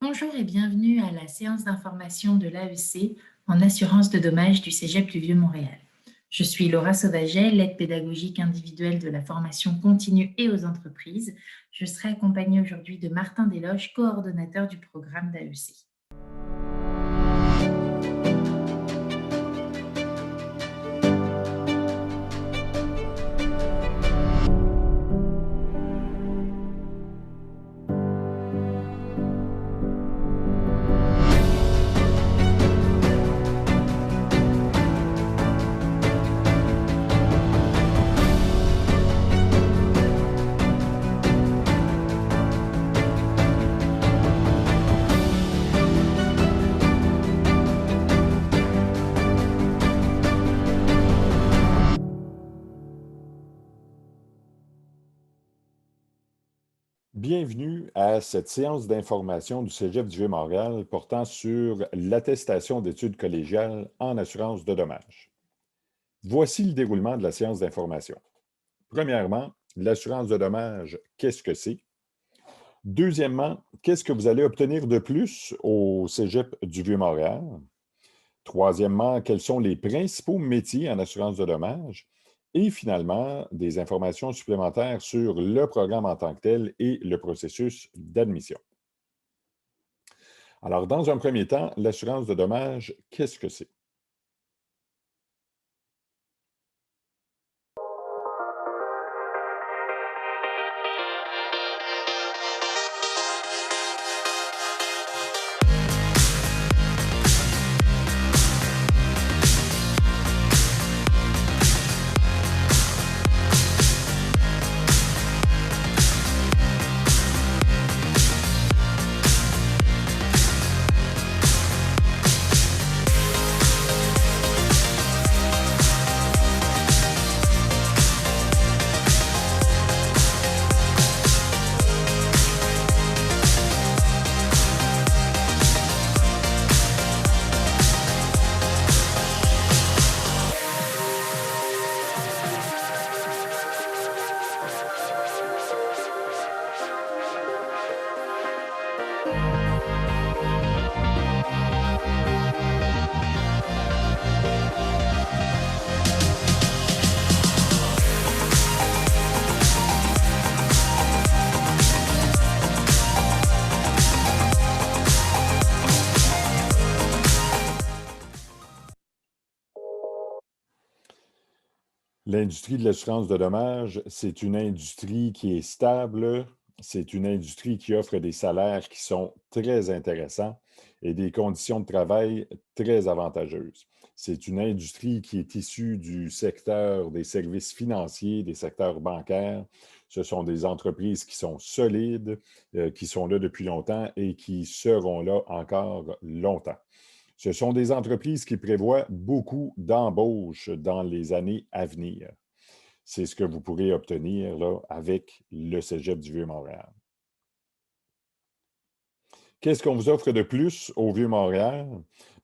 Bonjour et bienvenue à la séance d'information de l'AEC en assurance de dommages du Cégep du Vieux-Montréal. Je suis Laura Sauvaget, l'aide pédagogique individuelle de la formation continue et aux entreprises. Je serai accompagnée aujourd'hui de Martin Desloges, coordonnateur du programme d'AEC. Bienvenue à cette séance d'information du Cégep du Vieux-Montréal portant sur l'attestation d'études collégiales en assurance de dommages. Voici le déroulement de la séance d'information. Premièrement, l'assurance de dommages, qu'est-ce que c'est? Deuxièmement, qu'est-ce que vous allez obtenir de plus au Cégep du Vieux-Montréal? Troisièmement, quels sont les principaux métiers en assurance de dommages? Et finalement, des informations supplémentaires sur le programme en tant que tel et le processus d'admission. Alors, dans un premier temps, l'assurance de dommages, qu'est-ce que c'est? L'industrie de l'assurance de dommages, c'est une industrie qui est stable, c'est une industrie qui offre des salaires qui sont très intéressants et des conditions de travail très avantageuses. C'est une industrie qui est issue du secteur des services financiers, des secteurs bancaires. Ce sont des entreprises qui sont solides, qui sont là depuis longtemps et qui seront là encore longtemps. Ce sont des entreprises qui prévoient beaucoup d'embauches dans les années à venir. C'est ce que vous pourrez obtenir là, avec le Cégep du Vieux-Montréal. Qu'est-ce qu'on vous offre de plus au Vieux-Montréal?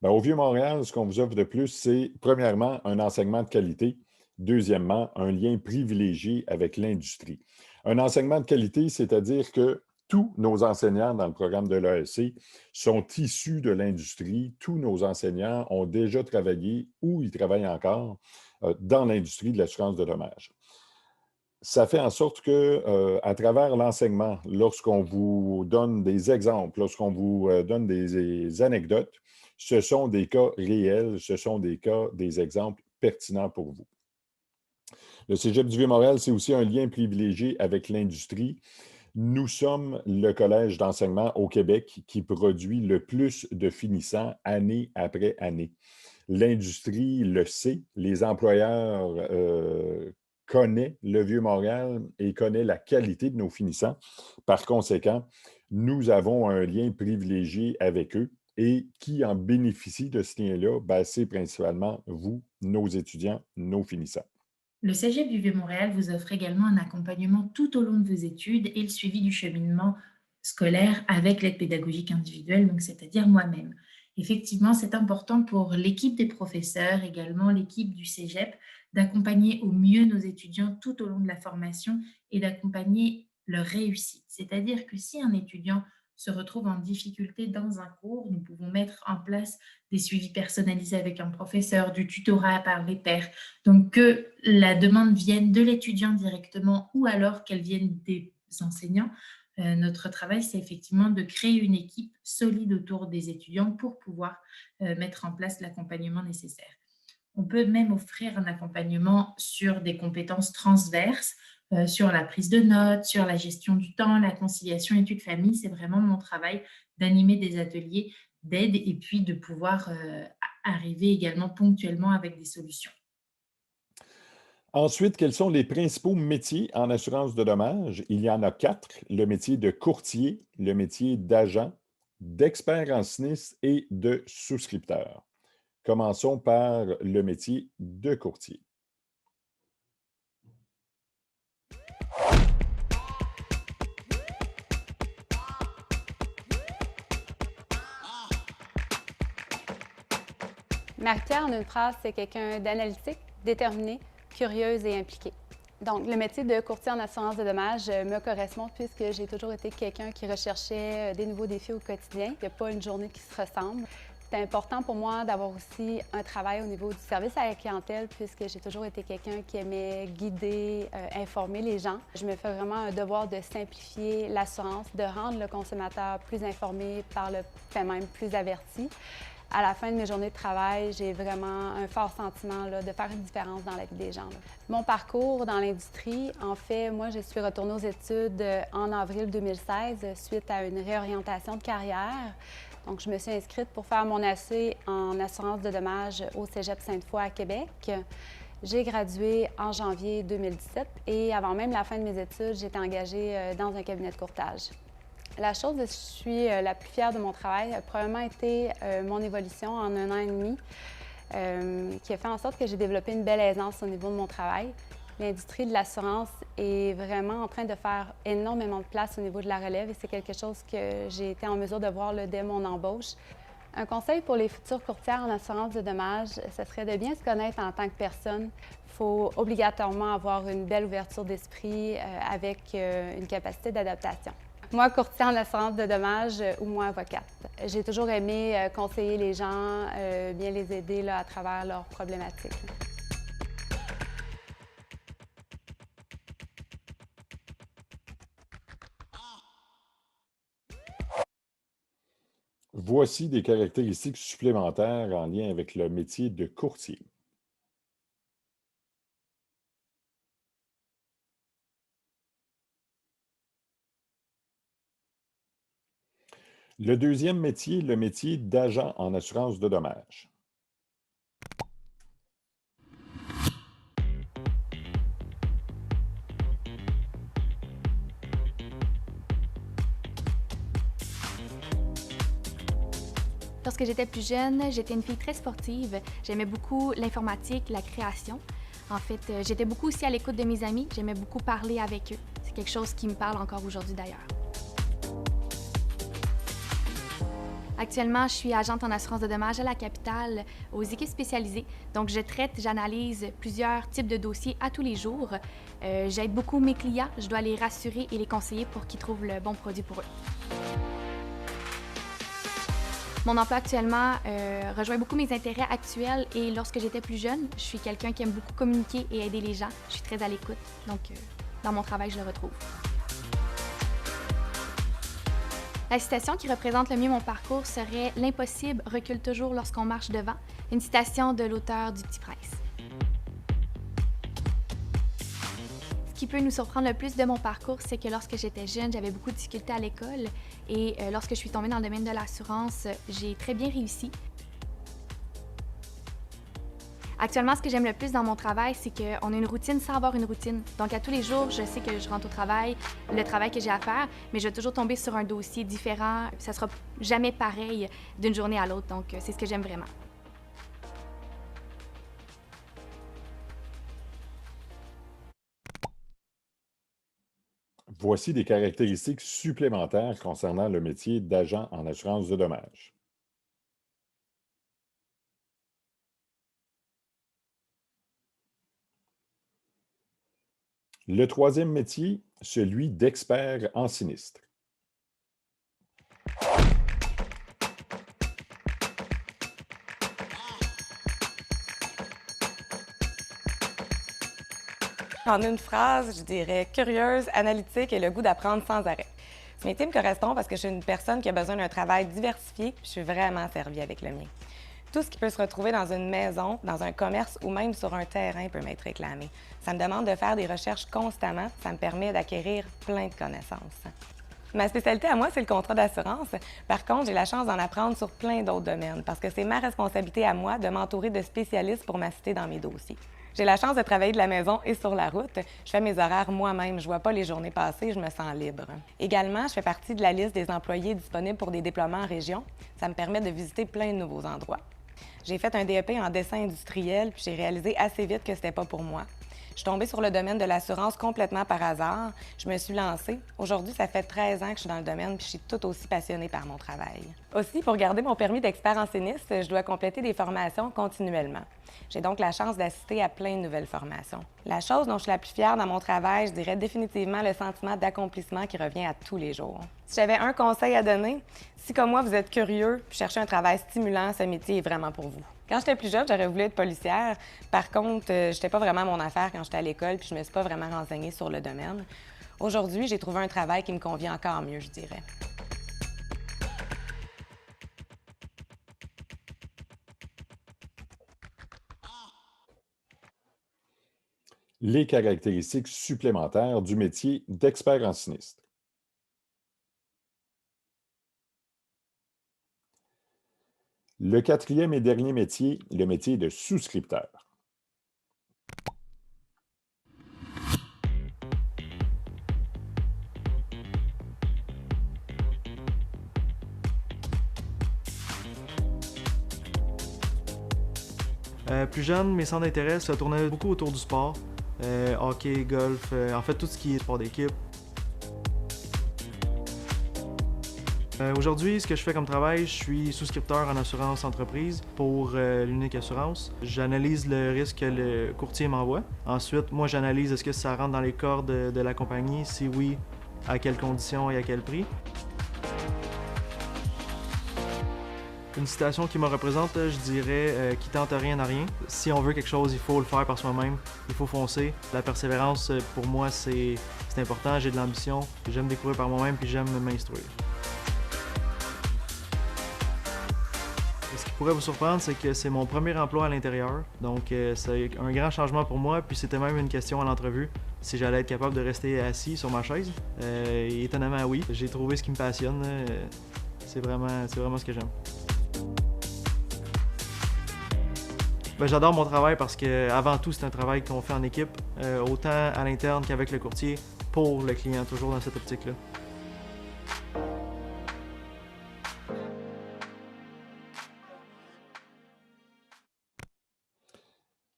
Bien, au Vieux-Montréal, ce qu'on vous offre de plus, c'est premièrement un enseignement de qualité, deuxièmement un lien privilégié avec l'industrie. Un enseignement de qualité, c'est-à-dire que tous nos enseignants dans le programme de l'AEC sont issus de l'industrie. Tous nos enseignants ont déjà travaillé ou ils travaillent encore dans l'industrie de l'assurance de dommages. Ça fait en sorte que, à travers l'enseignement, lorsqu'on vous donne des exemples, lorsqu'on vous donne des anecdotes, ce sont des cas réels, ce sont des cas, des exemples pertinents pour vous. Le Cégep du Vieux-Montréal, c'est aussi un lien privilégié avec l'industrie. Nous sommes le collège d'enseignement au Québec qui produit le plus de finissants année après année. L'industrie le sait, les employeurs connaissent le Vieux-Montréal et connaissent la qualité de nos finissants. Par conséquent, nous avons un lien privilégié avec eux. Et qui en bénéficie de ce lien-là? Ben, c'est principalement vous, nos étudiants, nos finissants. Le Cégep du Vieux-Montréal vous offre également un accompagnement tout au long de vos études et le suivi du cheminement scolaire avec l'aide pédagogique individuelle, donc c'est-à-dire moi-même. Effectivement, c'est important pour l'équipe des professeurs, également l'équipe du Cégep, d'accompagner au mieux nos étudiants tout au long de la formation et d'accompagner leur réussite. C'est-à-dire que si un étudiant se retrouvent en difficulté dans un cours, nous pouvons mettre en place des suivis personnalisés avec un professeur, du tutorat par les pairs. Donc que la demande vienne de l'étudiant directement ou alors qu'elle vienne des enseignants, notre travail, c'est effectivement de créer une équipe solide autour des étudiants pour pouvoir mettre en place l'accompagnement nécessaire. On peut même offrir un accompagnement sur des compétences transverses, sur la prise de notes, sur la gestion du temps, la conciliation études-famille. C'est vraiment mon travail d'animer des ateliers d'aide et puis de pouvoir arriver également ponctuellement avec des solutions. Ensuite, quels sont les principaux métiers en assurance de dommages? Il y en a quatre: le métier de courtier, le métier d'agent, d'expert en sinistre et de souscripteur. Commençons par le métier de courtier. Marie-Pierre, en une phrase, c'est quelqu'un d'analytique, déterminé, curieuse et impliquée. Donc, le métier de courtier en assurance de dommages me correspond puisque j'ai toujours été quelqu'un qui recherchait des nouveaux défis au quotidien. Il n'y a pas une journée qui se ressemble. C'est important pour moi d'avoir aussi un travail au niveau du service à la clientèle puisque j'ai toujours été quelqu'un qui aimait guider, informer les gens. Je me fais vraiment un devoir de simplifier l'assurance, de rendre le consommateur plus informé, par le fait même plus averti. À la fin de mes journées de travail, j'ai vraiment un fort sentiment là, de faire une différence dans la vie des gens. Là. Mon parcours dans l'industrie, en fait, moi, je suis retournée aux études en avril 2016 suite à une réorientation de carrière. Donc, je me suis inscrite pour faire mon AC en assurance de dommages au Cégep Sainte-Foy à Québec. J'ai gradué en janvier 2017 et avant même la fin de mes études, j'étais engagée dans un cabinet de courtage. La chose dont je suis la plus fière de mon travail a probablement été mon évolution en 1 an et demi, qui a fait en sorte que j'ai développé une belle aisance au niveau de mon travail. L'industrie de l'assurance est vraiment en train de faire énormément de place au niveau de la relève et c'est quelque chose que j'ai été en mesure de voir là, dès mon embauche. Un conseil pour les futures courtières en assurance de dommages, ce serait de bien se connaître en tant que personne. Il faut obligatoirement avoir une belle ouverture d'esprit avec une capacité d'adaptation. Moi, courtier en assurance de dommages ou moi, avocate. J'ai toujours aimé conseiller les gens, bien les aider là, à travers leurs problématiques. Voici des caractéristiques supplémentaires en lien avec le métier de courtier. Le deuxième métier, le métier d'agent en assurance de dommages. Lorsque j'étais plus jeune, j'étais une fille très sportive. J'aimais beaucoup l'informatique, la création. En fait, j'étais beaucoup aussi à l'écoute de mes amis. J'aimais beaucoup parler avec eux. C'est quelque chose qui me parle encore aujourd'hui d'ailleurs. Actuellement, je suis agente en assurance de dommages à la capitale, aux équipes spécialisées. Donc, je traite, j'analyse plusieurs types de dossiers à tous les jours. J'aide beaucoup mes clients. Je dois les rassurer et les conseiller pour qu'ils trouvent le bon produit pour eux. Mon emploi actuellement rejoint beaucoup mes intérêts actuels et lorsque j'étais plus jeune, je suis quelqu'un qui aime beaucoup communiquer et aider les gens. Je suis très à l'écoute, donc dans mon travail, je le retrouve. La citation qui représente le mieux mon parcours serait « L'impossible recule toujours lorsqu'on marche devant », une citation de l'auteur du Petit Prince. Ce qui peut nous surprendre le plus de mon parcours, c'est que lorsque j'étais jeune, j'avais beaucoup de difficultés à l'école et lorsque je suis tombée dans le domaine de l'assurance, j'ai très bien réussi. Actuellement, ce que j'aime le plus dans mon travail, c'est qu'on a une routine sans avoir une routine. Donc, à tous les jours, je sais que je rentre au travail, le travail que j'ai à faire, mais je vais toujours tomber sur un dossier différent. Ça sera jamais pareil d'une journée à l'autre. Donc, c'est ce que j'aime vraiment. Voici des caractéristiques supplémentaires concernant le métier d'agent en assurance de dommages. Le troisième métier, celui d'expert en sinistre. En une phrase, je dirais curieuse, analytique et le goût d'apprendre sans arrêt. Ce métier me correspond parce que je suis une personne qui a besoin d'un travail diversifié, puis je suis vraiment servie avec le mien. Tout ce qui peut se retrouver dans une maison, dans un commerce ou même sur un terrain peut m'être réclamé. Ça me demande de faire des recherches constamment, ça me permet d'acquérir plein de connaissances. Ma spécialité à moi, c'est le contrat d'assurance. Par contre, j'ai la chance d'en apprendre sur plein d'autres domaines parce que c'est ma responsabilité à moi de m'entourer de spécialistes pour m'assister dans mes dossiers. J'ai la chance de travailler de la maison et sur la route. Je fais mes horaires moi-même. Je vois pas les journées passer, je me sens libre. Également, je fais partie de la liste des employés disponibles pour des déploiements en région. Ça me permet de visiter plein de nouveaux endroits. J'ai fait un DEP en dessin industriel, puis j'ai réalisé assez vite que c'était pas pour moi. Je suis tombée sur le domaine de l'assurance complètement par hasard. Je me suis lancée. Aujourd'hui, ça fait 13 ans que je suis dans le domaine, puis je suis tout aussi passionnée par mon travail. Aussi, pour garder mon permis d'expert enseigniste, je dois compléter des formations continuellement. J'ai donc la chance d'assister à plein de nouvelles formations. La chose dont je suis la plus fière dans mon travail, je dirais définitivement le sentiment d'accomplissement qui revient à tous les jours. Si j'avais un conseil à donner, si comme moi vous êtes curieux puis cherchez un travail stimulant, ce métier est vraiment pour vous. Quand j'étais plus jeune, j'aurais voulu être policière. Par contre, j'étais pas vraiment mon affaire quand j'étais à l'école puis je me suis pas vraiment renseignée sur le domaine. Aujourd'hui, j'ai trouvé un travail qui me convient encore mieux, je dirais. Les caractéristiques supplémentaires du métier d'expert en sinistre. Le quatrième et dernier métier, le métier de souscripteur. Plus jeune, mes centres d'intérêt se tournaient beaucoup autour du sport. Hockey, golf, en fait tout ce qui est sport d'équipe. Aujourd'hui, ce que je fais comme travail, je suis souscripteur en assurance entreprise pour l'Unique Assurance. J'analyse le risque que le courtier m'envoie. Ensuite, moi, j'analyse est-ce que ça rentre dans les cordes de la compagnie, si oui, à quelles conditions et à quel prix. Une citation qui me représente, je dirais qui tente rien n'a rien. Si on veut quelque chose, il faut le faire par soi-même, il faut foncer. La persévérance, pour moi, c'est important. J'ai de l'ambition, j'aime découvrir par moi-même puis j'aime m'instruire. Ce qui pourrait vous surprendre, c'est que c'est mon premier emploi à l'intérieur. Donc, c'est un grand changement pour moi. Puis c'était même une question à l'entrevue, si j'allais être capable de rester assis sur ma chaise. Et étonnamment, oui. J'ai trouvé ce qui me passionne. C'est vraiment ce que j'aime. J'adore mon travail parce que avant tout, c'est un travail qu'on fait en équipe, autant à l'interne qu'avec le courtier, pour le client, toujours dans cette optique-là.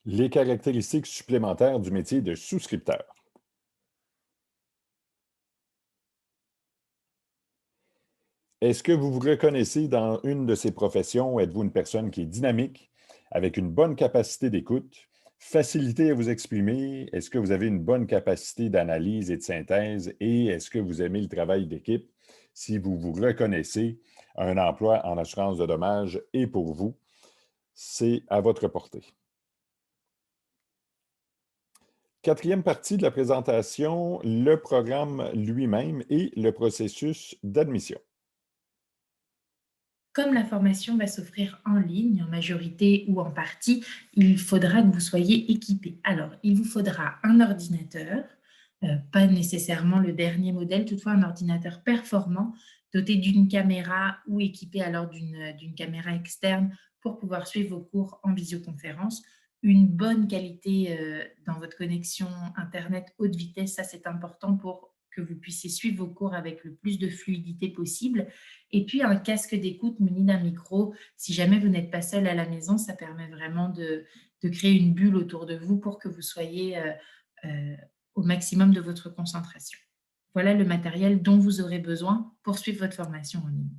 Les caractéristiques supplémentaires du métier de souscripteur. Est-ce que vous vous reconnaissez dans une de ces professions? Êtes-vous une personne qui est dynamique, avec une bonne capacité d'écoute, facilité à vous exprimer? Est-ce que vous avez une bonne capacité d'analyse et de synthèse? Et est-ce que vous aimez le travail d'équipe? Si vous vous reconnaissez, un emploi en assurance de dommages est pour vous. C'est à votre portée. Quatrième partie de la présentation, le programme lui-même et le processus d'admission. Comme la formation va s'offrir en ligne, en majorité ou en partie, il faudra que vous soyez équipé. Alors, il vous faudra un ordinateur, pas nécessairement le dernier modèle, toutefois un ordinateur performant, doté d'une caméra ou équipé alors d'une caméra externe pour pouvoir suivre vos cours en visioconférence. Une bonne qualité dans votre connexion Internet haute vitesse, ça c'est important pour que vous puissiez suivre vos cours avec le plus de fluidité possible. Et puis un casque d'écoute muni d'un micro. Si jamais vous n'êtes pas seul à la maison, ça permet vraiment de créer une bulle autour de vous pour que vous soyez au maximum de votre concentration. Voilà le matériel dont vous aurez besoin pour suivre votre formation en ligne.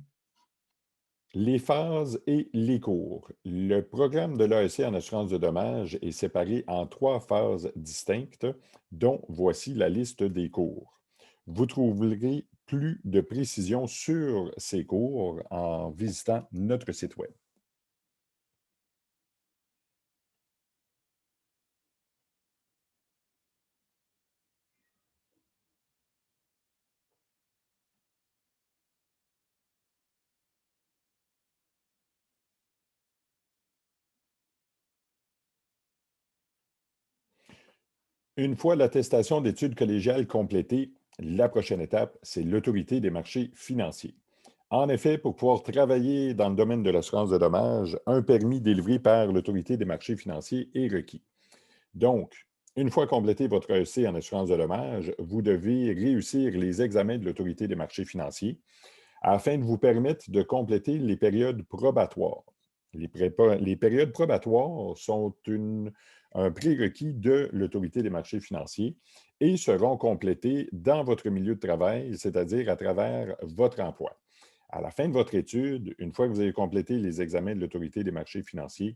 Les phases et les cours. Le programme de l'AEC en assurance de dommages est séparé en 3 phases distinctes, dont voici la liste des cours. Vous trouverez plus de précision sur ces cours en visitant notre site Web. Une fois l'attestation d'études collégiales complétée, la prochaine étape, c'est l'autorité des marchés financiers. En effet, pour pouvoir travailler dans le domaine de l'assurance de dommages, un permis délivré par l'autorité des marchés financiers est requis. Donc, une fois complété votre EC en assurance de dommages, vous devez réussir les examens de l'autorité des marchés financiers afin de vous permettre de compléter les périodes probatoires. Les périodes probatoires sont un prérequis de l'autorité des marchés financiers et seront complétées dans votre milieu de travail, c'est-à-dire à travers votre emploi. À la fin de votre étude, une fois que vous avez complété les examens de l'autorité des marchés financiers,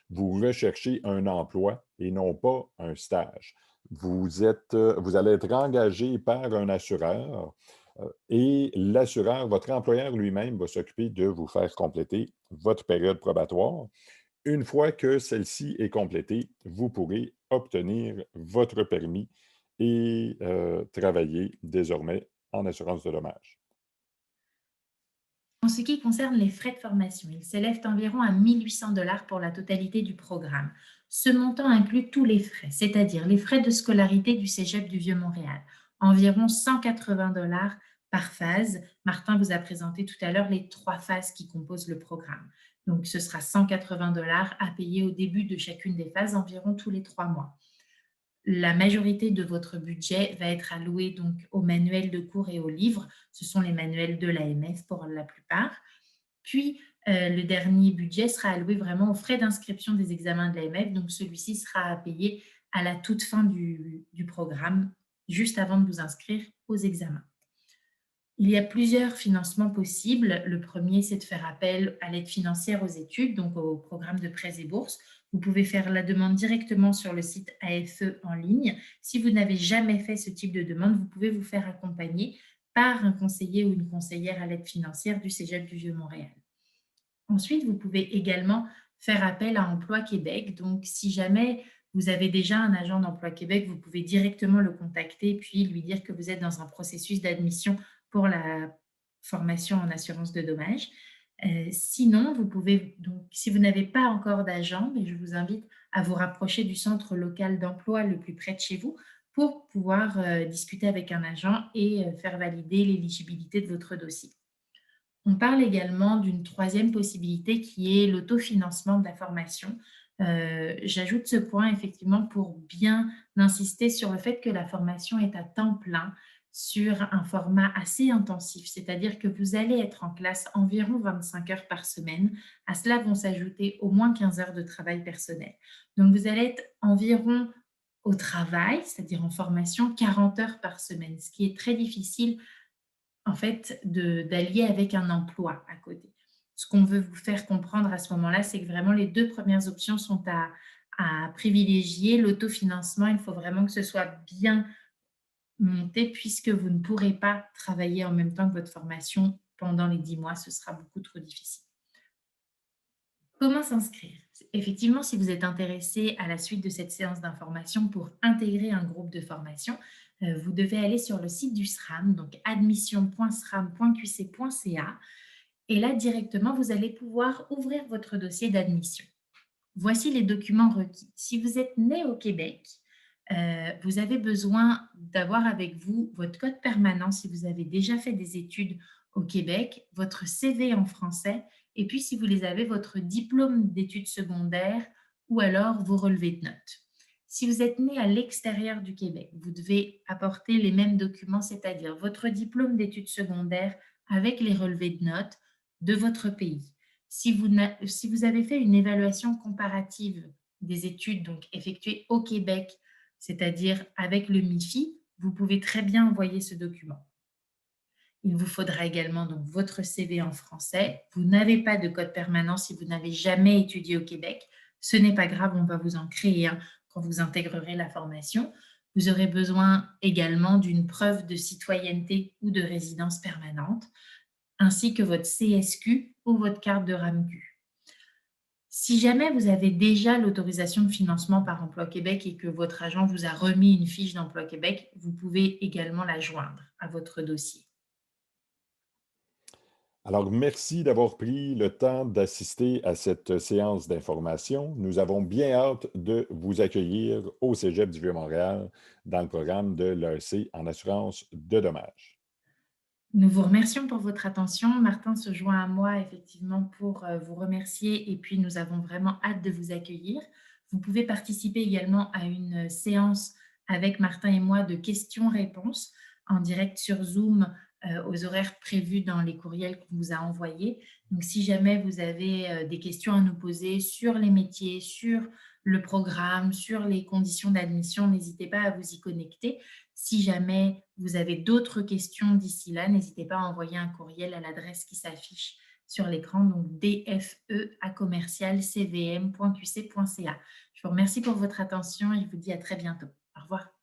vous recherchez un emploi et non pas un stage. Vous allez être engagé par un assureur et l'assureur, votre employeur lui-même, va s'occuper de vous faire compléter votre période probatoire. Une fois que celle-ci est complétée, vous pourrez obtenir votre permis et travailler désormais en assurance de dommages. En ce qui concerne les frais de formation, ils s'élèvent environ à 1 800 $ pour la totalité du programme. Ce montant inclut tous les frais, c'est-à-dire les frais de scolarité du Cégep du Vieux-Montréal, environ 180 $ par phase. Martin vous a présenté tout à l'heure les 3 phases qui composent le programme. Donc, ce sera 180 $ à payer au début de chacune des phases, environ tous les 3 mois. La majorité de votre budget va être alloué donc aux manuels de cours et aux livres. Ce sont les manuels de l'AMF pour la plupart. Puis, le dernier budget sera alloué vraiment aux frais d'inscription des examens de l'AMF. Donc, celui-ci sera à payer à la toute fin du programme, juste avant de vous inscrire aux examens. Il y a plusieurs financements possibles. Le premier, c'est de faire appel à l'aide financière aux études, donc au programme de prêts et bourses. Vous pouvez faire la demande directement sur le site AFE en ligne. Si vous n'avez jamais fait ce type de demande, vous pouvez vous faire accompagner par un conseiller ou une conseillère à l'aide financière du Cégep du Vieux-Montréal. Ensuite, vous pouvez également faire appel à Emploi Québec. Donc, si jamais vous avez déjà un agent d'Emploi Québec, vous pouvez directement le contacter puis lui dire que vous êtes dans un processus d'admission pour la formation en assurance de dommages. Sinon, vous pouvez, donc, si vous n'avez pas encore d'agent, mais je vous invite à vous rapprocher du centre local d'emploi le plus près de chez vous pour pouvoir discuter avec un agent et faire valider l'éligibilité de votre dossier. On parle également d'une troisième possibilité qui est l'autofinancement de la formation. J'ajoute ce point effectivement pour bien insister sur le fait que la formation est à temps plein sur un format assez intensif, c'est-à-dire que vous allez être en classe environ 25 heures par semaine. À cela vont s'ajouter au moins 15 heures de travail personnel. Donc, vous allez être environ au travail, c'est-à-dire en formation, 40 heures par semaine, ce qui est très difficile en fait d'allier avec un emploi à côté. Ce qu'on veut vous faire comprendre à ce moment-là, c'est que vraiment les 2 premières options sont à privilégier. L'autofinancement, il faut vraiment que ce soit bien monter puisque vous ne pourrez pas travailler en même temps que votre formation pendant les 10 mois, ce sera beaucoup trop difficile. Comment s'inscrire? Effectivement, si vous êtes intéressé à la suite de cette séance d'information pour intégrer un groupe de formation, vous devez aller sur le site du SRAM, donc admission.sram.qc.ca, et là directement, vous allez pouvoir ouvrir votre dossier d'admission. Voici les documents requis. Si vous êtes né au Québec, vous avez besoin d'avoir avec vous votre code permanent si vous avez déjà fait des études au Québec, votre CV en français, et puis si vous les avez, votre diplôme d'études secondaires ou alors vos relevés de notes. Si vous êtes né à l'extérieur du Québec, vous devez apporter les mêmes documents, c'est-à-dire votre diplôme d'études secondaires avec les relevés de notes de votre pays. Si vous avez fait une évaluation comparative des études donc effectuées au Québec, c'est-à-dire avec le MIFI, vous pouvez très bien envoyer ce document. Il vous faudra également donc votre CV en français. Vous n'avez pas de code permanent si vous n'avez jamais étudié au Québec. Ce n'est pas grave, on va vous en créer un quand vous intégrerez la formation. Vous aurez besoin également d'une preuve de citoyenneté ou de résidence permanente, ainsi que votre CSQ ou votre carte de RAMQ. Si jamais vous avez déjà l'autorisation de financement par Emploi Québec et que votre agent vous a remis une fiche d'Emploi Québec, vous pouvez également la joindre à votre dossier. Alors, merci d'avoir pris le temps d'assister à cette séance d'information. Nous avons bien hâte de vous accueillir au Cégep du Vieux-Montréal dans le programme de l'AEC en assurance de dommages. Nous vous remercions pour votre attention. Martin se joint à moi effectivement pour vous remercier et puis nous avons vraiment hâte de vous accueillir. Vous pouvez participer également à une séance avec Martin et moi de questions-réponses en direct sur Zoom aux horaires prévus dans les courriels qu'on vous a envoyés. Donc, si jamais vous avez des questions à nous poser sur les métiers, sur le programme, sur les conditions d'admission, n'hésitez pas à vous y connecter. Si jamais vous avez d'autres questions d'ici là, n'hésitez pas à envoyer un courriel à l'adresse qui s'affiche sur l'écran, donc dfe@commercialcvm.qc.ca. Je vous remercie pour votre attention et je vous dis à très bientôt. Au revoir.